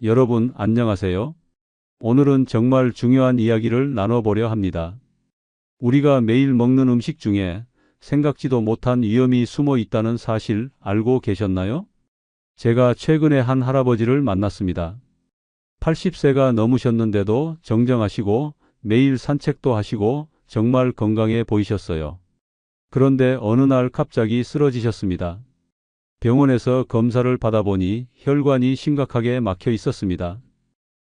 여러분, 안녕하세요. 오늘은 정말 중요한 이야기를 나눠보려 합니다. 우리가 매일 먹는 음식 중에 생각지도 못한 위험이 숨어 있다는 사실 알고 계셨나요? 제가 최근에 한 할아버지를 만났습니다. 80세가 넘으셨는데도 정정하시고 매일 산책도 하시고 정말 건강해 보이셨어요. 그런데 어느 날 갑자기 쓰러지셨습니다. 병원에서 검사를 받아보니 혈관이 심각하게 막혀 있었습니다.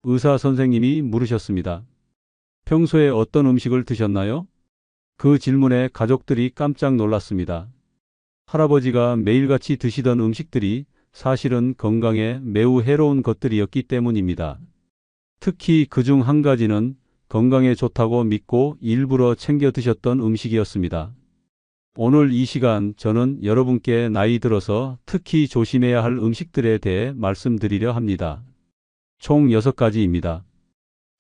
의사 선생님이 물으셨습니다. 평소에 어떤 음식을 드셨나요? 그 질문에 가족들이 깜짝 놀랐습니다. 할아버지가 매일같이 드시던 음식들이 사실은 건강에 매우 해로운 것들이었기 때문입니다. 특히 그중 한 가지는 건강에 좋다고 믿고 일부러 챙겨 드셨던 음식이었습니다. 오늘 이 시간 저는 여러분께 나이 들어서 특히 조심해야 할 음식들에 대해 말씀드리려 합니다. 총 6가지입니다.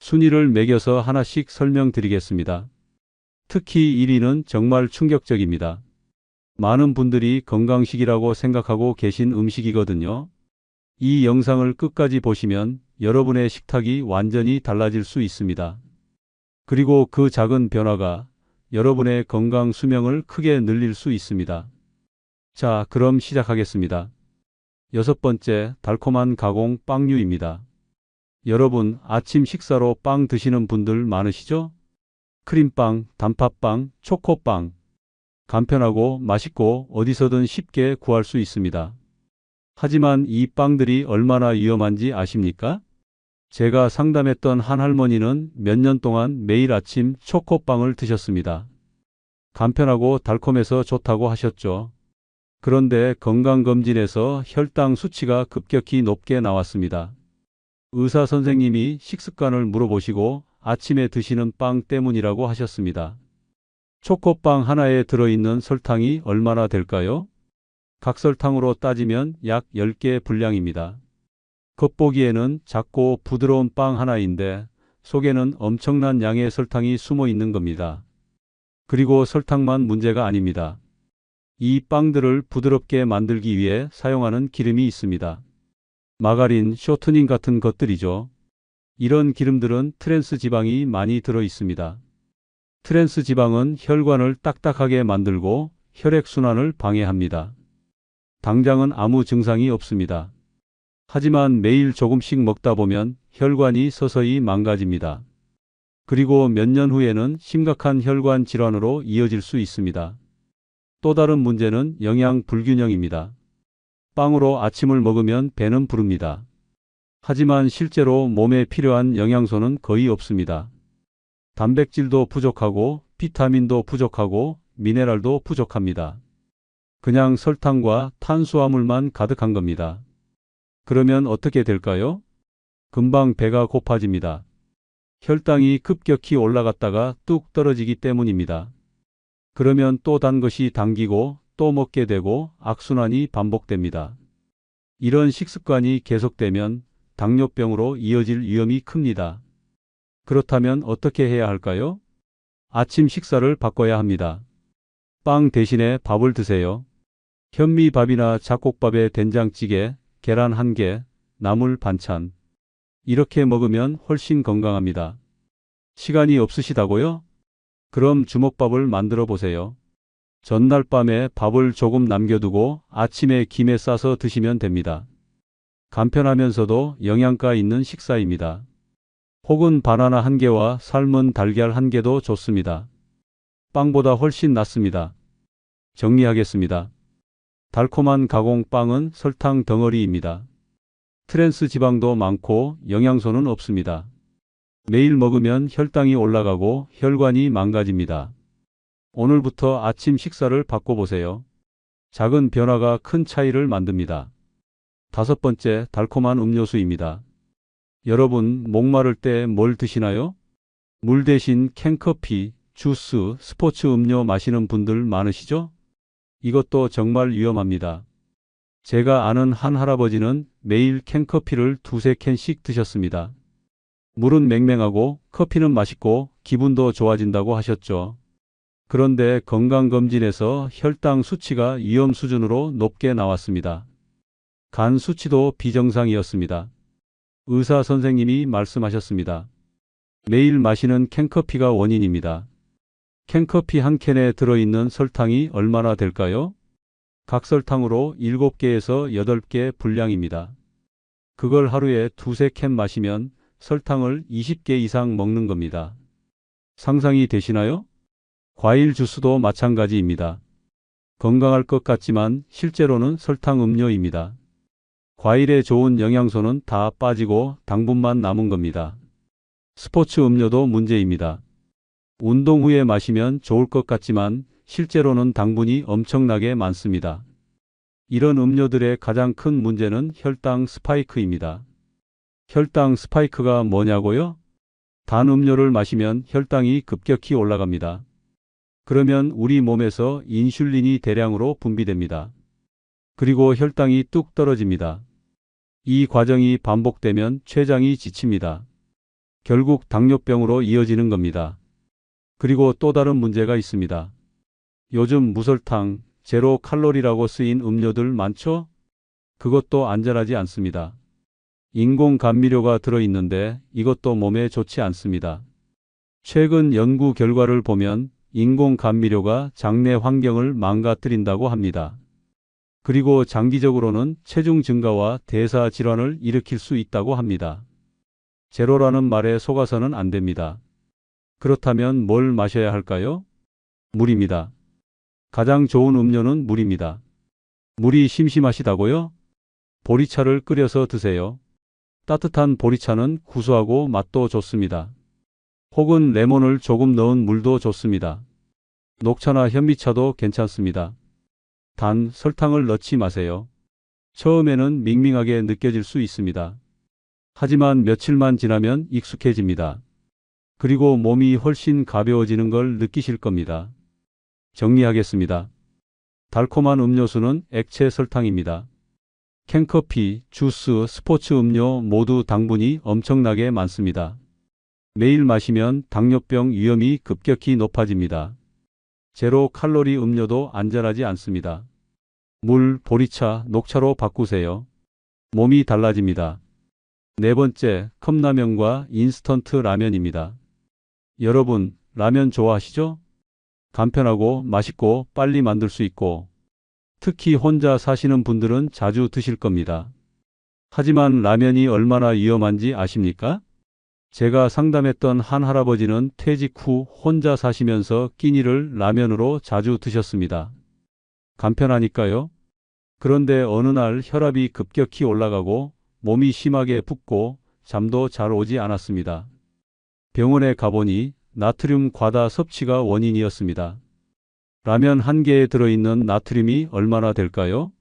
순위를 매겨서 하나씩 설명드리겠습니다. 특히 1위는 정말 충격적입니다. 많은 분들이 건강식이라고 생각하고 계신 음식이거든요. 이 영상을 끝까지 보시면 여러분의 식탁이 완전히 달라질 수 있습니다. 그리고 그 작은 변화가 여러분의 건강 수명을 크게 늘릴 수 있습니다. 자, 그럼 시작하겠습니다. 6번째, 달콤한 가공 빵류입니다. 여러분, 아침 식사로 빵 드시는 분들 많으시죠? 크림빵, 단팥빵, 초코빵. 간편하고 맛있고 어디서든 쉽게 구할 수 있습니다. 하지만 이 빵들이 얼마나 위험한지 아십니까? 제가 상담했던 한 할머니는 몇 년 동안 매일 아침 초코빵을 드셨습니다. 간편하고 달콤해서 좋다고 하셨죠. 그런데 건강검진에서 혈당 수치가 급격히 높게 나왔습니다. 의사 선생님이 식습관을 물어보시고 아침에 드시는 빵 때문이라고 하셨습니다. 초코빵 하나에 들어있는 설탕이 얼마나 될까요? 각설탕으로 따지면 약 10개 분량입니다. 겉보기에는 작고 부드러운 빵 하나인데 속에는 엄청난 양의 설탕이 숨어 있는 겁니다. 그리고 설탕만 문제가 아닙니다. 이 빵들을 부드럽게 만들기 위해 사용하는 기름이 있습니다. 마가린, 쇼트닝 같은 것들이죠. 이런 기름들은 트랜스 지방이 많이 들어 있습니다. 트랜스 지방은 혈관을 딱딱하게 만들고 혈액순환을 방해합니다. 당장은 아무 증상이 없습니다. 하지만 매일 조금씩 먹다 보면 혈관이 서서히 망가집니다. 그리고 몇 년 후에는 심각한 혈관 질환으로 이어질 수 있습니다. 또 다른 문제는 영양 불균형입니다. 빵으로 아침을 먹으면 배는 부릅니다. 하지만 실제로 몸에 필요한 영양소는 거의 없습니다. 단백질도 부족하고 비타민도 부족하고 미네랄도 부족합니다. 그냥 설탕과 탄수화물만 가득한 겁니다. 그러면 어떻게 될까요? 금방 배가 고파집니다. 혈당이 급격히 올라갔다가 뚝 떨어지기 때문입니다. 그러면 또 단 것이 당기고 또 먹게 되고 악순환이 반복됩니다. 이런 식습관이 계속되면 당뇨병으로 이어질 위험이 큽니다. 그렇다면 어떻게 해야 할까요? 아침 식사를 바꿔야 합니다. 빵 대신에 밥을 드세요. 현미밥이나 잡곡밥에 된장찌개, 계란 1개, 나물 반찬. 이렇게 먹으면 훨씬 건강합니다. 시간이 없으시다고요? 그럼 주먹밥을 만들어 보세요. 전날 밤에 밥을 조금 남겨두고 아침에 김에 싸서 드시면 됩니다. 간편하면서도 영양가 있는 식사입니다. 혹은 바나나 1개와 삶은 달걀 1개도 좋습니다. 빵보다 훨씬 낫습니다. 정리하겠습니다. 달콤한 가공빵은 설탕 덩어리입니다. 트랜스 지방도 많고 영양소는 없습니다. 매일 먹으면 혈당이 올라가고 혈관이 망가집니다. 오늘부터 아침 식사를 바꿔보세요. 작은 변화가 큰 차이를 만듭니다. 5번째, 달콤한 음료수입니다. 여러분, 목마를 때 뭘 드시나요? 물 대신 캔커피, 주스, 스포츠 음료 마시는 분들 많으시죠? 이것도 정말 위험합니다. 제가 아는 한 할아버지는 매일 캔커피를 2~3캔씩 드셨습니다. 물은 맹맹하고 커피는 맛있고 기분도 좋아진다고 하셨죠. 그런데 건강검진에서 혈당 수치가 위험 수준으로 높게 나왔습니다. 간 수치도 비정상이었습니다. 의사 선생님이 말씀하셨습니다. 매일 마시는 캔커피가 원인입니다. 캔커피 한 캔에 들어있는 설탕이 얼마나 될까요? 각설탕으로 7개에서 8개 분량입니다. 그걸 하루에 두세 캔 마시면 설탕을 20개 이상 먹는 겁니다. 상상이 되시나요? 과일 주스도 마찬가지입니다. 건강할 것 같지만 실제로는 설탕 음료입니다. 과일에 좋은 영양소는 다 빠지고 당분만 남은 겁니다. 스포츠 음료도 문제입니다. 운동 후에 마시면 좋을 것 같지만 실제로는 당분이 엄청나게 많습니다. 이런 음료들의 가장 큰 문제는 혈당 스파이크입니다. 혈당 스파이크가 뭐냐고요? 단 음료를 마시면 혈당이 급격히 올라갑니다. 그러면 우리 몸에서 인슐린이 대량으로 분비됩니다. 그리고 혈당이 뚝 떨어집니다. 이 과정이 반복되면 췌장이 지칩니다. 결국 당뇨병으로 이어지는 겁니다. 그리고 또 다른 문제가 있습니다. 요즘 무설탕, 제로 칼로리라고 쓰인 음료들 많죠? 그것도 안전하지 않습니다. 인공 감미료가 들어있는데 이것도 몸에 좋지 않습니다. 최근 연구 결과를 보면 인공 감미료가 장내 환경을 망가뜨린다고 합니다. 그리고 장기적으로는 체중 증가와 대사 질환을 일으킬 수 있다고 합니다. 제로라는 말에 속아서는 안 됩니다. 그렇다면 뭘 마셔야 할까요? 물입니다. 가장 좋은 음료는 물입니다. 물이 심심하시다고요? 보리차를 끓여서 드세요. 따뜻한 보리차는 구수하고 맛도 좋습니다. 혹은 레몬을 조금 넣은 물도 좋습니다. 녹차나 현미차도 괜찮습니다. 단 설탕을 넣지 마세요. 처음에는 밍밍하게 느껴질 수 있습니다. 하지만 며칠만 지나면 익숙해집니다. 그리고 몸이 훨씬 가벼워지는 걸 느끼실 겁니다. 정리하겠습니다. 달콤한 음료수는 액체 설탕입니다. 캔커피, 주스, 스포츠 음료 모두 당분이 엄청나게 많습니다. 매일 마시면 당뇨병 위험이 급격히 높아집니다. 제로 칼로리 음료도 안전하지 않습니다. 물, 보리차, 녹차로 바꾸세요. 몸이 달라집니다. 네 번째, 컵라면과 인스턴트 라면입니다. 여러분, 라면 좋아하시죠? 간편하고 맛있고 빨리 만들 수 있고 특히 혼자 사시는 분들은 자주 드실 겁니다. 하지만 라면이 얼마나 위험한지 아십니까? 제가 상담했던 한 할아버지는 퇴직 후 혼자 사시면서 끼니를 라면으로 자주 드셨습니다. 간편하니까요. 그런데 어느 날 혈압이 급격히 올라가고 몸이 심하게 붓고 잠도 잘 오지 않았습니다. 병원에 가보니 나트륨 과다 섭취가 원인이었습니다. 라면 한 개에 들어있는 나트륨이 얼마나 될까요?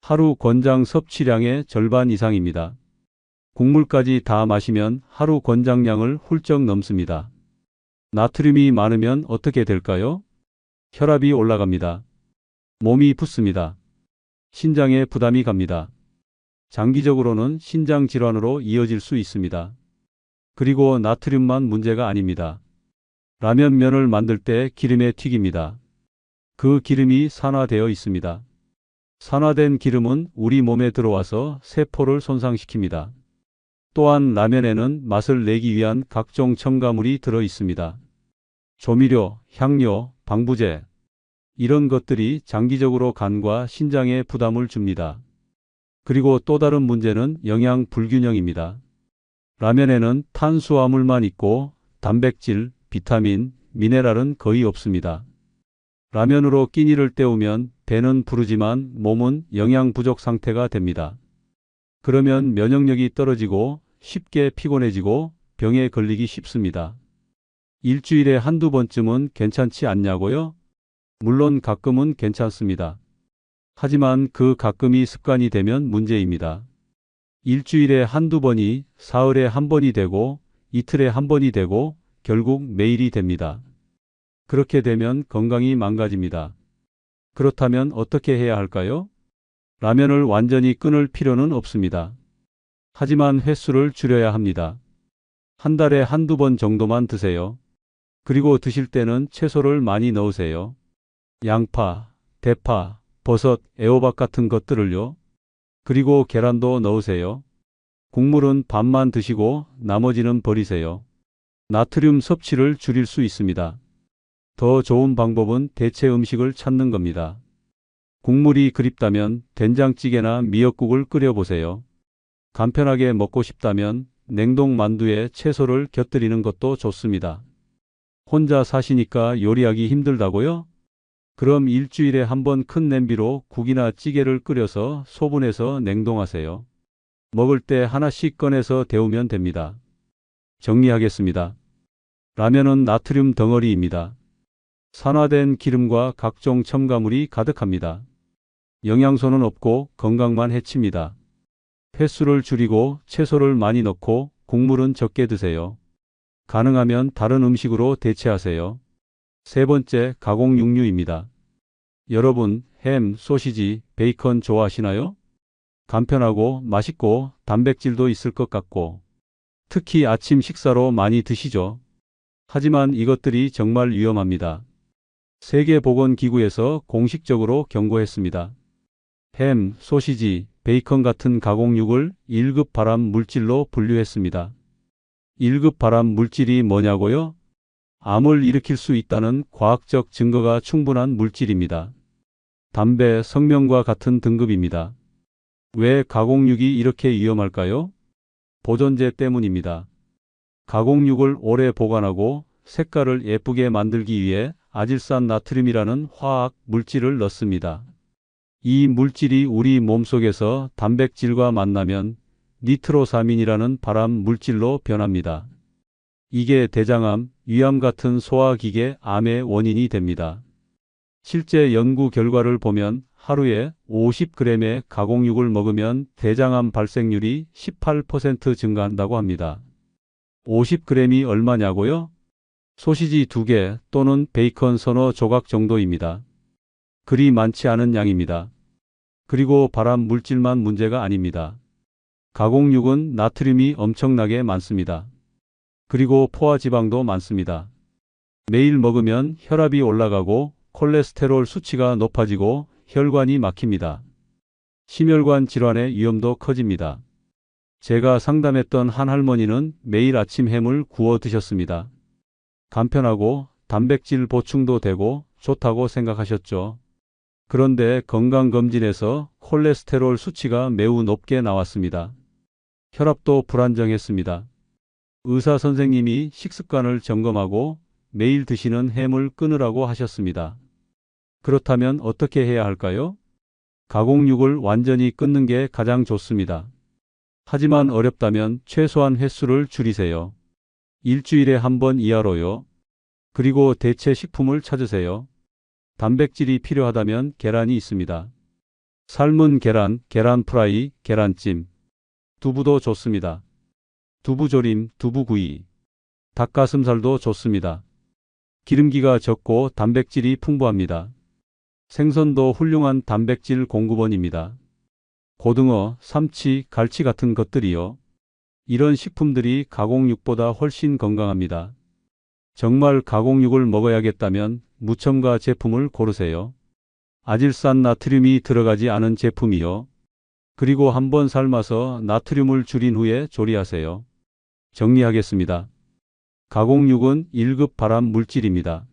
하루 권장 섭취량의 절반 이상입니다. 국물까지 다 마시면 하루 권장량을 훌쩍 넘습니다. 나트륨이 많으면 어떻게 될까요? 혈압이 올라갑니다. 몸이 붓습니다. 신장에 부담이 갑니다. 장기적으로는 신장 질환으로 이어질 수 있습니다. 그리고 나트륨만 문제가 아닙니다. 라면 면을 만들 때 기름에 튀깁니다. 그 기름이 산화되어 있습니다. 산화된 기름은 우리 몸에 들어와서 세포를 손상시킵니다. 또한 라면에는 맛을 내기 위한 각종 첨가물이 들어 있습니다. 조미료, 향료, 방부제 이런 것들이 장기적으로 간과 신장에 부담을 줍니다. 그리고 또 다른 문제는 영양 불균형입니다. 라면에는 탄수화물만 있고 단백질, 비타민, 미네랄은 거의 없습니다. 라면으로 끼니를 때우면 배는 부르지만 몸은 영양 부족 상태가 됩니다. 그러면 면역력이 떨어지고 쉽게 피곤해지고 병에 걸리기 쉽습니다. 일주일에 한두 번쯤은 괜찮지 않냐고요? 물론 가끔은 괜찮습니다. 하지만 그 가끔이 습관이 되면 문제입니다. 일주일에 한두 번이 사흘에 한 번이 되고 이틀에 한 번이 되고 결국 매일이 됩니다. 그렇게 되면 건강이 망가집니다. 그렇다면 어떻게 해야 할까요? 라면을 완전히 끊을 필요는 없습니다. 하지만 횟수를 줄여야 합니다. 한 달에 한두 번 정도만 드세요. 그리고 드실 때는 채소를 많이 넣으세요. 양파, 대파, 버섯, 애호박 같은 것들을요. 그리고 계란도 넣으세요. 국물은 반만 드시고 나머지는 버리세요. 나트륨 섭취를 줄일 수 있습니다. 더 좋은 방법은 대체 음식을 찾는 겁니다. 국물이 그립다면 된장찌개나 미역국을 끓여보세요. 간편하게 먹고 싶다면 냉동 만두에 채소를 곁들이는 것도 좋습니다. 혼자 사시니까 요리하기 힘들다고요? 그럼 일주일에 한 번 큰 냄비로 국이나 찌개를 끓여서 소분해서 냉동하세요. 먹을 때 하나씩 꺼내서 데우면 됩니다. 정리하겠습니다. 라면은 나트륨 덩어리입니다. 산화된 기름과 각종 첨가물이 가득합니다. 영양소는 없고 건강만 해칩니다. 횟수를 줄이고 채소를 많이 넣고 국물은 적게 드세요. 가능하면 다른 음식으로 대체하세요. 세 번째, 가공 육류입니다. 여러분, 햄, 소시지, 베이컨 좋아하시나요? 간편하고 맛있고 단백질도 있을 것 같고 특히 아침 식사로 많이 드시죠. 하지만 이것들이 정말 위험합니다. 세계보건기구에서 공식적으로 경고했습니다. 햄, 소시지, 베이컨 같은 가공육을 1급 발암 물질로 분류했습니다. 1급 발암 물질이 뭐냐고요? 암을 일으킬 수 있다는 과학적 증거가 충분한 물질입니다. 담배, 성명과 같은 등급입니다. 왜 가공육이 이렇게 위험할까요? 보존제 때문입니다. 가공육을 오래 보관하고 색깔을 예쁘게 만들기 위해 아질산 나트륨이라는 화학 물질을 넣습니다. 이 물질이 우리 몸속에서 단백질과 만나면 니트로사민이라는 발암 물질로 변합니다. 이게 대장암, 위암 같은 소화기계 암의 원인이 됩니다. 실제 연구 결과를 보면 하루에 50g의 가공육을 먹으면 대장암 발생률이 18% 증가한다고 합니다. 50g이 얼마냐고요? 소시지 2개 또는 베이컨 서너 조각 정도입니다. 그리 많지 않은 양입니다. 그리고 발암 물질만 문제가 아닙니다. 가공육은 나트륨이 엄청나게 많습니다. 그리고 포화지방도 많습니다. 매일 먹으면 혈압이 올라가고 콜레스테롤 수치가 높아지고 혈관이 막힙니다. 심혈관 질환의 위험도 커집니다. 제가 상담했던 한 할머니는 매일 아침 햄을 구워 드셨습니다. 간편하고 단백질 보충도 되고 좋다고 생각하셨죠. 그런데 건강검진에서 콜레스테롤 수치가 매우 높게 나왔습니다. 혈압도 불안정했습니다. 의사 선생님이 식습관을 점검하고 매일 드시는 햄을 끊으라고 하셨습니다. 그렇다면 어떻게 해야 할까요? 가공육을 완전히 끊는 게 가장 좋습니다. 하지만 어렵다면 최소한 횟수를 줄이세요. 일주일에 한 번 이하로요. 그리고 대체 식품을 찾으세요. 단백질이 필요하다면 계란이 있습니다. 삶은 계란, 계란 프라이, 계란찜. 두부도 좋습니다. 두부조림, 두부구이. 닭가슴살도 좋습니다. 기름기가 적고 단백질이 풍부합니다. 생선도 훌륭한 단백질 공급원입니다. 고등어, 삼치, 갈치 같은 것들이요. 이런 식품들이 가공육보다 훨씬 건강합니다. 정말 가공육을 먹어야겠다면 무첨가 제품을 고르세요. 아질산 나트륨이 들어가지 않은 제품이요. 그리고 한번 삶아서 나트륨을 줄인 후에 조리하세요. 정리하겠습니다. 가공육은 1급 발암 물질입니다.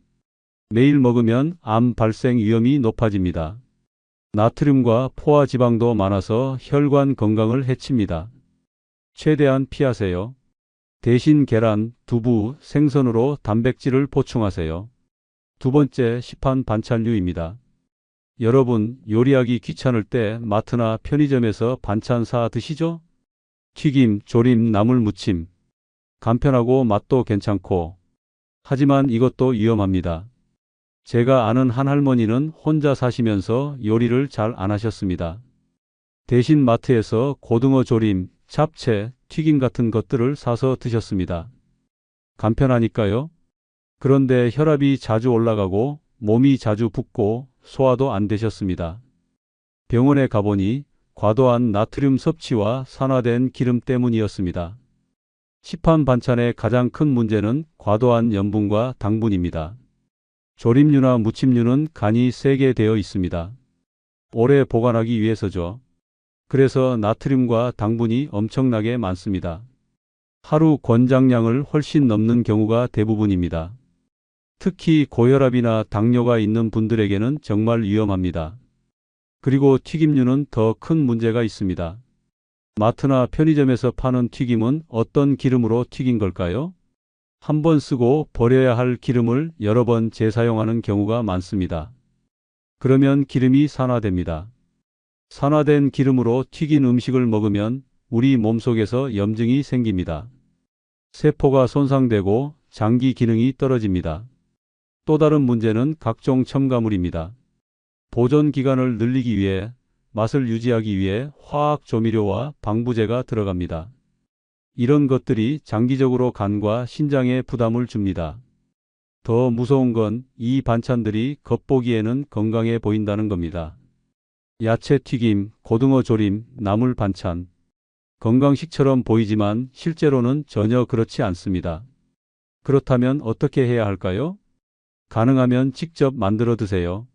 매일 먹으면 암 발생 위험이 높아집니다. 나트륨과 포화지방도 많아서 혈관 건강을 해칩니다. 최대한 피하세요. 대신 계란, 두부, 생선으로 단백질을 보충하세요. 두 번째, 시판 반찬류입니다. 여러분, 요리하기 귀찮을 때 마트나 편의점에서 반찬 사 드시죠? 튀김, 조림, 나물무침. 간편하고 맛도 괜찮고. 하지만 이것도 위험합니다. 제가 아는 한 할머니는 혼자 사시면서 요리를 잘 안 하셨습니다. 대신 마트에서 고등어 조림, 잡채, 튀김 같은 것들을 사서 드셨습니다. 간편하니까요. 그런데 혈압이 자주 올라가고 몸이 자주 붓고 소화도 안 되셨습니다. 병원에 가보니 과도한 나트륨 섭취와 산화된 기름 때문이었습니다. 시판 반찬의 가장 큰 문제는 과도한 염분과 당분입니다. 조림류나 무침류는 간이 세게 되어 있습니다. 오래 보관하기 위해서죠. 그래서 나트륨과 당분이 엄청나게 많습니다. 하루 권장량을 훨씬 넘는 경우가 대부분입니다. 특히 고혈압이나 당뇨가 있는 분들에게는 정말 위험합니다. 그리고 튀김류는 더 큰 문제가 있습니다. 마트나 편의점에서 파는 튀김은 어떤 기름으로 튀긴 걸까요? 한 번 쓰고 버려야 할 기름을 여러 번 재사용하는 경우가 많습니다. 그러면 기름이 산화됩니다. 산화된 기름으로 튀긴 음식을 먹으면 우리 몸속에서 염증이 생깁니다. 세포가 손상되고 장기 기능이 떨어집니다. 또 다른 문제는 각종 첨가물입니다. 보존 기간을 늘리기 위해, 맛을 유지하기 위해 화학 조미료와 방부제가 들어갑니다. 이런 것들이 장기적으로 간과 신장에 부담을 줍니다. 더 무서운 건 이 반찬들이 겉보기에는 건강해 보인다는 겁니다. 야채 튀김, 고등어 조림, 나물 반찬. 건강식처럼 보이지만 실제로는 전혀 그렇지 않습니다. 그렇다면 어떻게 해야 할까요? 가능하면 직접 만들어 드세요.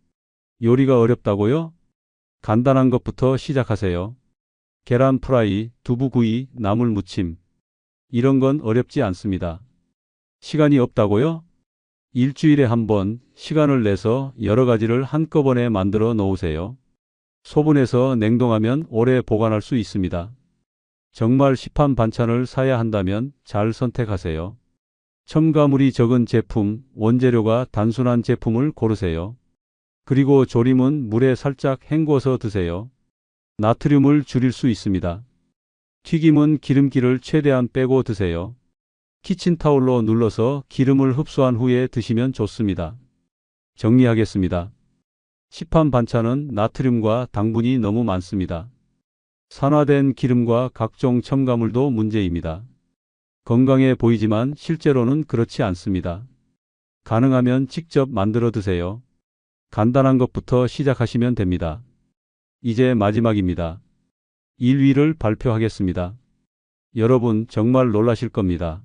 요리가 어렵다고요? 간단한 것부터 시작하세요. 계란 프라이, 두부구이, 나물 무침. 이런 건 어렵지 않습니다. 시간이 없다고요? 일주일에 한 번 시간을 내서 여러 가지를 한꺼번에 만들어 놓으세요. 소분해서 냉동하면 오래 보관할 수 있습니다. 정말 시판 반찬을 사야 한다면 잘 선택하세요. 첨가물이 적은 제품, 원재료가 단순한 제품을 고르세요. 그리고 조림은 물에 살짝 헹궈서 드세요. 나트륨을 줄일 수 있습니다. 튀김은 기름기를 최대한 빼고 드세요. 키친타올로 눌러서 기름을 흡수한 후에 드시면 좋습니다. 정리하겠습니다. 시판 반찬은 나트륨과 당분이 너무 많습니다. 산화된 기름과 각종 첨가물도 문제입니다. 건강해 보이지만 실제로는 그렇지 않습니다. 가능하면 직접 만들어 드세요. 간단한 것부터 시작하시면 됩니다. 이제 마지막입니다. 1위를 발표하겠습니다. 여러분 정말 놀라실 겁니다.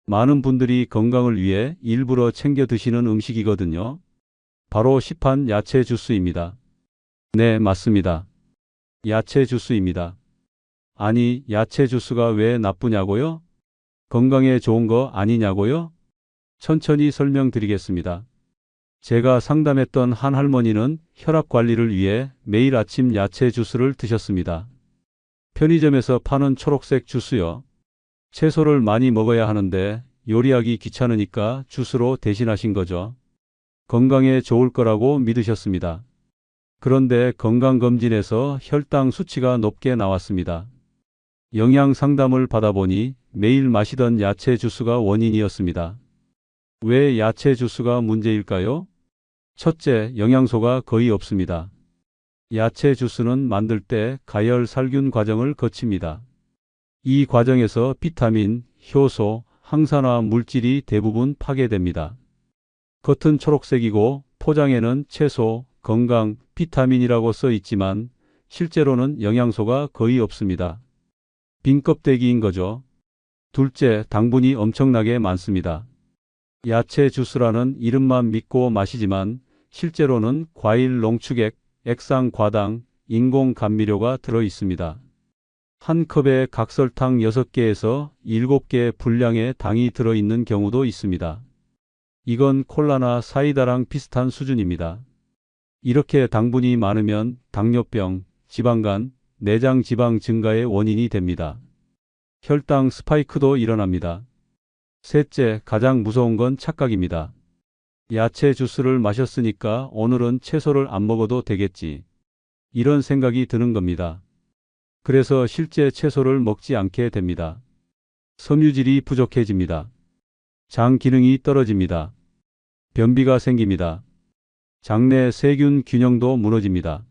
많은 분들이 건강을 위해 일부러 챙겨 드시는 음식이거든요. 바로 시판 야채 주스입니다. 네, 맞습니다. 야채 주스입니다. 아니, 야채 주스가 왜 나쁘냐고요? 건강에 좋은 거 아니냐고요? 천천히 설명드리겠습니다. 제가 상담했던 한 할머니는 혈압 관리를 위해 매일 아침 야채 주스를 드셨습니다. 편의점에서 파는 초록색 주스요. 채소를 많이 먹어야 하는데 요리하기 귀찮으니까 주스로 대신하신 거죠. 건강에 좋을 거라고 믿으셨습니다. 그런데 건강검진에서 혈당 수치가 높게 나왔습니다. 영양 상담을 받아보니 매일 마시던 야채 주스가 원인이었습니다. 왜 야채 주스가 문제일까요? 첫째, 영양소가 거의 없습니다. 야채 주스는 만들 때 가열 살균 과정을 거칩니다. 이 과정에서 비타민, 효소, 항산화 물질이 대부분 파괴됩니다. 겉은 초록색이고 포장에는 채소, 건강, 비타민이라고 써 있지만 실제로는 영양소가 거의 없습니다. 빈 껍데기인 거죠. 둘째, 당분이 엄청나게 많습니다. 야채 주스라는 이름만 믿고 마시지만 실제로는 과일 농축액, 액상 과당, 인공 감미료가 들어 있습니다. 한 컵에 각설탕 6개에서 7개 분량의 당이 들어 있는 경우도 있습니다. 이건 콜라나 사이다랑 비슷한 수준입니다. 이렇게 당분이 많으면 당뇨병, 지방간, 내장 지방 증가의 원인이 됩니다. 혈당 스파이크도 일어납니다. 셋째, 가장 무서운 건 착각입니다. 야채 주스를 마셨으니까 오늘은 채소를 안 먹어도 되겠지. 이런 생각이 드는 겁니다. 그래서 실제 채소를 먹지 않게 됩니다. 섬유질이 부족해집니다. 장 기능이 떨어집니다. 변비가 생깁니다. 장내 세균 균형도 무너집니다.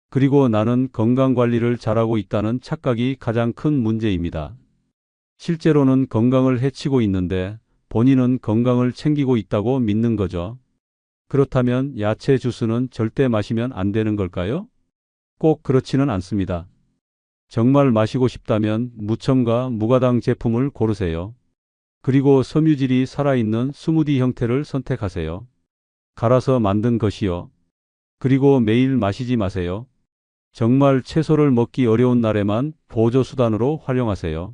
그리고 나는 건강관리를 잘하고 있다는 착각이 가장 큰 문제입니다. 실제로는 건강을 해치고 있는데 본인은 건강을 챙기고 있다고 믿는 거죠. 그렇다면 야채 주스는 절대 마시면 안 되는 걸까요? 꼭 그렇지는 않습니다. 정말 마시고 싶다면 무첨가 무가당 제품을 고르세요. 그리고 섬유질이 살아있는 스무디 형태를 선택하세요. 갈아서 만든 것이요. 그리고 매일 마시지 마세요. 정말 채소를 먹기 어려운 날에만 보조수단으로 활용하세요.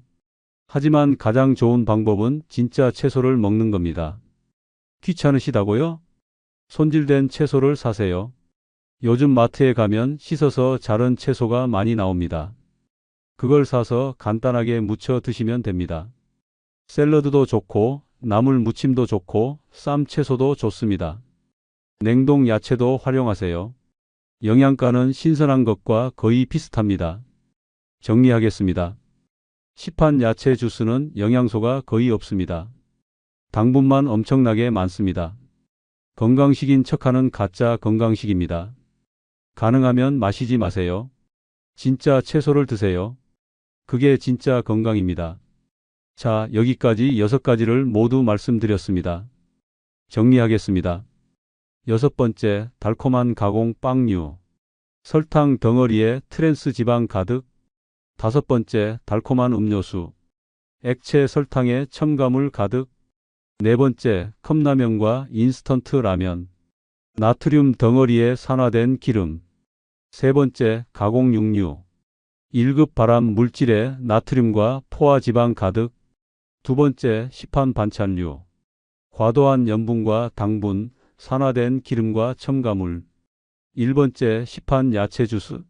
하지만 가장 좋은 방법은 진짜 채소를 먹는 겁니다. 귀찮으시다고요? 손질된 채소를 사세요. 요즘 마트에 가면 씻어서 자른 채소가 많이 나옵니다. 그걸 사서 간단하게 무쳐 드시면 됩니다. 샐러드도 좋고 나물 무침도 좋고 쌈 채소도 좋습니다. 냉동 야채도 활용하세요. 영양가는 신선한 것과 거의 비슷합니다. 정리하겠습니다. 시판 야채 주스는 영양소가 거의 없습니다. 당분만 엄청나게 많습니다. 건강식인 척하는 가짜 건강식입니다. 가능하면 마시지 마세요. 진짜 채소를 드세요. 그게 진짜 건강입니다. 자, 여기까지 6가지를 모두 말씀드렸습니다. 정리하겠습니다. 6번째, 달콤한 가공 빵류. 설탕 덩어리에 트랜스 지방 가득. 5번째, 달콤한 음료수. 액체 설탕에 첨가물 가득. 4번째, 컵라면과 인스턴트 라면. 나트륨 덩어리에 산화된 기름. 3번째, 가공 육류. 1급 발암 물질에 나트륨과 포화지방 가득. 2번째, 시판 반찬류. 과도한 염분과 당분, 산화된 기름과 첨가물. 1번째, 시판 야채 주스.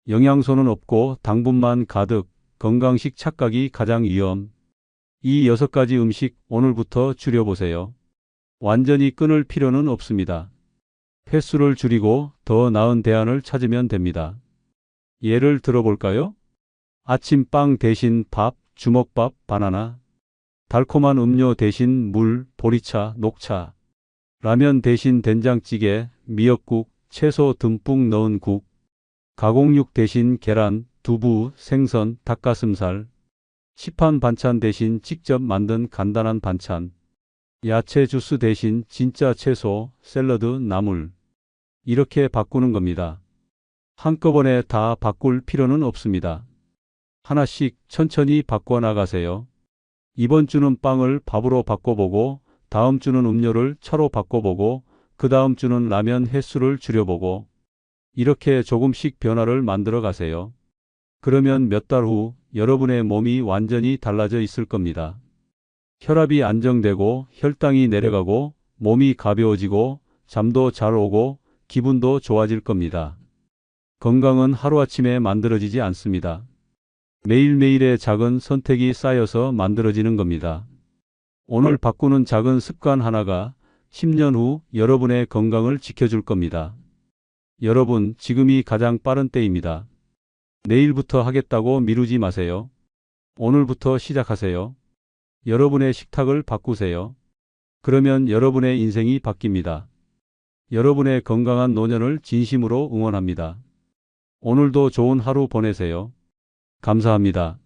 영양소는 없고 당분만 가득, 건강식 착각이 가장 위험. 이 6가지 음식 오늘부터 줄여보세요. 완전히 끊을 필요는 없습니다. 횟수를 줄이고 더 나은 대안을 찾으면 됩니다. 예를 들어볼까요? 아침빵 대신 밥, 주먹밥, 바나나. 달콤한 음료 대신 물, 보리차, 녹차. 라면 대신 된장찌개, 미역국, 채소 듬뿍 넣은 국. 가공육 대신 계란, 두부, 생선, 닭가슴살. 시판 반찬 대신 직접 만든 간단한 반찬. 야채 주스 대신 진짜 채소, 샐러드, 나물. 이렇게 바꾸는 겁니다. 한꺼번에 다 바꿀 필요는 없습니다. 하나씩 천천히 바꿔나가세요. 이번 주는 빵을 밥으로 바꿔보고, 다음 주는 음료를 차로 바꿔보고, 그 다음 주는 라면 횟수를 줄여보고, 이렇게 조금씩 변화를 만들어 가세요. 그러면 몇 달 후 여러분의 몸이 완전히 달라져 있을 겁니다. 혈압이 안정되고 혈당이 내려가고 몸이 가벼워지고 잠도 잘 오고 기분도 좋아질 겁니다. 건강은 하루아침에 만들어지지 않습니다. 매일매일의 작은 선택이 쌓여서 만들어지는 겁니다. 오늘 바꾸는 작은 습관 하나가 10년 후 여러분의 건강을 지켜줄 겁니다. 여러분, 지금이 가장 빠른 때입니다. 내일부터 하겠다고 미루지 마세요. 오늘부터 시작하세요. 여러분의 식탁을 바꾸세요. 그러면 여러분의 인생이 바뀝니다. 여러분의 건강한 노년을 진심으로 응원합니다. 오늘도 좋은 하루 보내세요. 감사합니다.